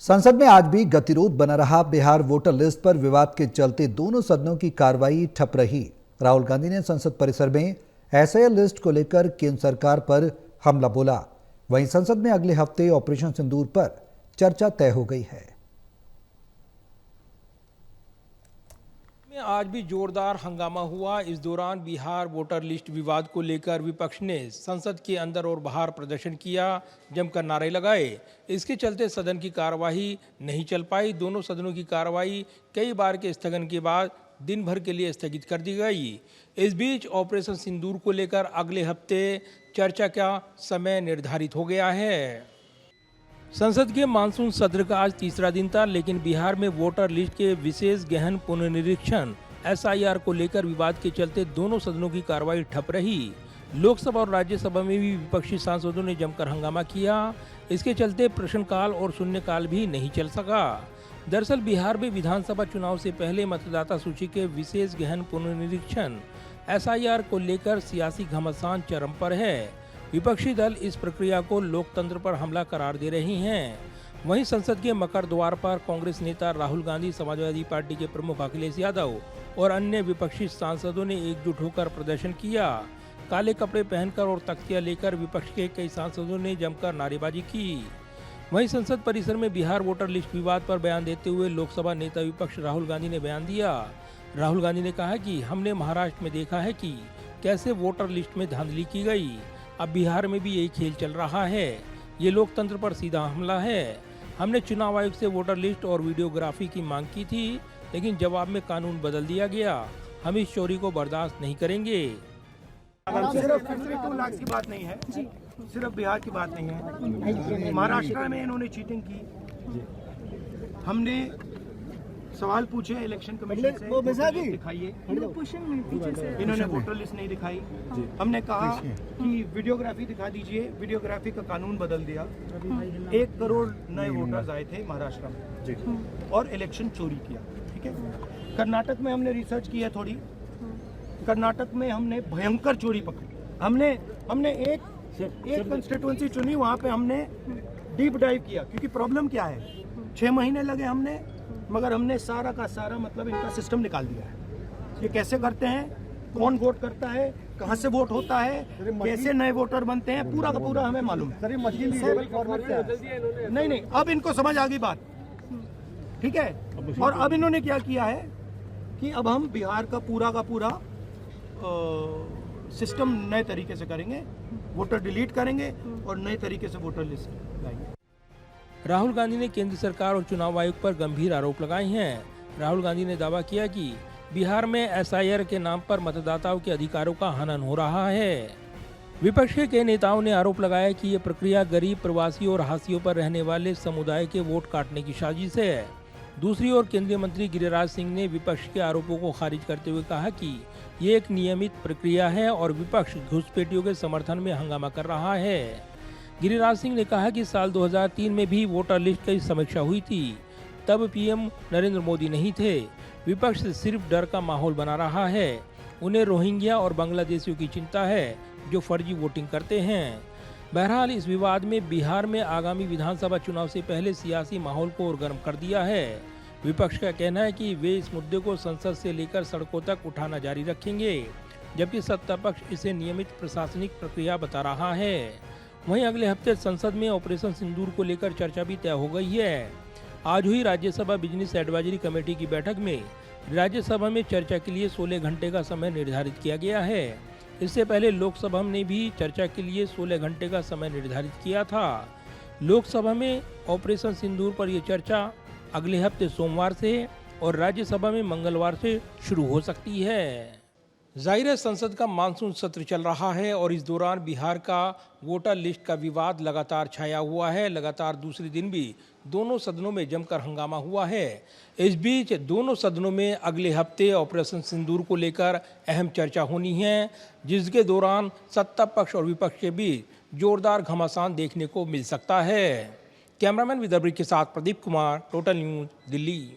संसद में आज भी गतिरोध बना रहा। बिहार वोटर लिस्ट पर विवाद के चलते दोनों सदनों की कार्रवाई ठप रही। राहुल गांधी ने संसद परिसर में एसआईआर लिस्ट को लेकर केंद्र सरकार पर हमला बोला। वहीं संसद में अगले हफ्ते ऑपरेशन सिंदूर पर चर्चा तय हो गई है। आज भी जोरदार हंगामा हुआ। इस दौरान बिहार वोटर लिस्ट विवाद को लेकर विपक्ष ने संसद के अंदर और बाहर प्रदर्शन किया, जमकर नारे लगाए। इसके चलते सदन की कार्यवाही नहीं चल पाई। दोनों सदनों की कार्यवाही कई बार के स्थगन के बाद दिन भर के लिए स्थगित कर दी गई। इस बीच ऑपरेशन सिंदूर को लेकर अगले हफ्ते चर्चा का समय निर्धारित हो गया है। संसद के मानसून सत्र का आज तीसरा दिन था, लेकिन बिहार में वोटर लिस्ट के विशेष गहन पुनर्निरीक्षण एसआईआर को लेकर विवाद के चलते दोनों सदनों की कार्रवाई ठप रही। लोकसभा और राज्यसभा में भी विपक्षी सांसदों ने जमकर हंगामा किया। इसके चलते प्रश्नकाल और शून्यकाल भी नहीं चल सका। दरअसल बिहार में विधानसभा चुनाव से पहले मतदाता सूची के विशेष गहन पुनर्निरीक्षण एसआईआर को लेकर सियासी घमासान चरम पर है। विपक्षी दल इस प्रक्रिया को लोकतंत्र पर हमला करार दे रही हैं। वहीं संसद के मकर द्वार पर कांग्रेस नेता राहुल गांधी, समाजवादी पार्टी के प्रमुख अखिलेश यादव और अन्य विपक्षी सांसदों ने एकजुट होकर प्रदर्शन किया। काले कपड़े पहनकर और तख्तियां लेकर विपक्ष के कई सांसदों ने जमकर नारेबाजी की। वहीं संसद परिसर में बिहार वोटर लिस्ट विवाद पर बयान देते हुए लोकसभा नेता विपक्ष राहुल गांधी ने बयान दिया। राहुल गांधी ने कहा कि हमने महाराष्ट्र में देखा है कि कैसे वोटर लिस्ट में धांधली की गई। अब बिहार में भी यही खेल चल रहा है। ये लोकतंत्र पर सीधा हमला है। हमने चुनाव आयोग से वोटर लिस्ट और वीडियोग्राफी की मांग की थी, लेकिन जवाब में कानून बदल दिया गया। हम इस चोरी को बर्दाश्त नहीं करेंगे। सिर्फ 52 लाख की बात नहीं है, सिर्फ बिहार की बात नहीं है। महाराष्ट्र में इन्होंने चीटिंग की। हमने सवाल पूछे इलेक्शन कमीशन से, दिखाइए। इन्होंने वोटर लिस्ट नहीं दिखाई। हमने कहा कि वीडियोग्राफी दिखा दीजिए, वीडियोग्राफी का कानून बदल दिया। 1 करोड़ नए वोटर्स आए थे महाराष्ट्र में और इलेक्शन चोरी किया। ठीक है, कर्नाटक में हमने रिसर्च की है थोड़ी। कर्नाटक में हमने भयंकर चोरी पकड़ी। हमने एक कंस्टिट्यूएंसी चुनी, वहां पे हमने डीप डाइव किया, क्योंकि प्रॉब्लम क्या है, 6 महीने लगे हमने, मगर हमने सारा का सारा मतलब इनका सिस्टम निकाल दिया है। ये कैसे करते हैं, कौन वोट करता है, कहां से वोट होता है, कैसे नए वोटर बनते हैं, पूरा का पूरा हमें मालूम है। नहीं, अब इनको समझ आ गई बात। ठीक है, और अब इन्होंने क्या किया है कि अब हम बिहार का पूरा सिस्टम नए तरीके से करेंगे, वोटर डिलीट करेंगे और नए तरीके से वोटर लिस्ट लाएंगे। राहुल गांधी ने केंद्र सरकार और चुनाव आयोग पर गंभीर आरोप लगाए हैं। राहुल गांधी ने दावा किया कि बिहार में एसआईआर के नाम पर मतदाताओं के अधिकारों का हनन हो रहा है। विपक्ष के कई नेताओं ने आरोप लगाया कि ये प्रक्रिया गरीब, प्रवासी और हाशियों पर रहने वाले समुदाय के वोट काटने की साजिश है। दूसरी ओर केंद्रीय मंत्री गिरिराज सिंह ने विपक्ष के आरोपों को खारिज करते हुए कहा कि ये एक नियमित प्रक्रिया है और विपक्ष घुसपैठियों के समर्थन में हंगामा कर रहा है। गिरिराज सिंह ने कहा कि साल 2003 में भी वोटर लिस्ट की समीक्षा हुई थी, तब पीएम नरेंद्र मोदी नहीं थे। विपक्ष सिर्फ डर का माहौल बना रहा है। उन्हें रोहिंग्या और बांग्लादेशियों की चिंता है जो फर्जी वोटिंग करते हैं। बहरहाल इस विवाद में बिहार में आगामी विधानसभा चुनाव से पहले सियासी माहौल को और गर्म कर दिया है। विपक्ष का कहना है कि वे इस मुद्दे को संसद से लेकर सड़कों तक उठाना जारी रखेंगे, जबकि सत्ता पक्ष इसे नियमित प्रशासनिक प्रक्रिया बता रहा है। वहीं अगले हफ्ते संसद में ऑपरेशन सिंदूर को लेकर चर्चा भी तय हो गई है। आज हुई राज्यसभा बिजनेस एडवाइजरी कमेटी की बैठक में राज्यसभा में चर्चा के लिए 16 घंटे का समय निर्धारित किया गया है। इससे पहले लोकसभा ने भी चर्चा के लिए 16 घंटे का समय निर्धारित किया था। लोकसभा में ऑपरेशन सिंदूर पर यह चर्चा अगले हफ्ते सोमवार से और राज्यसभा में मंगलवार से शुरू हो सकती है। जाहिर है संसद का मानसून सत्र चल रहा है और इस दौरान बिहार का वोटर लिस्ट का विवाद लगातार छाया हुआ है। लगातार दूसरे दिन भी दोनों सदनों में जमकर हंगामा हुआ है। इस बीच दोनों सदनों में अगले हफ्ते ऑपरेशन सिंदूर को लेकर अहम चर्चा होनी है, जिसके दौरान सत्ता पक्ष और विपक्ष के बीच जोरदार घमासान देखने को मिल सकता है। कैमरामैन विदर्भ के साथ प्रदीप कुमार, टोटल न्यूज़, दिल्ली।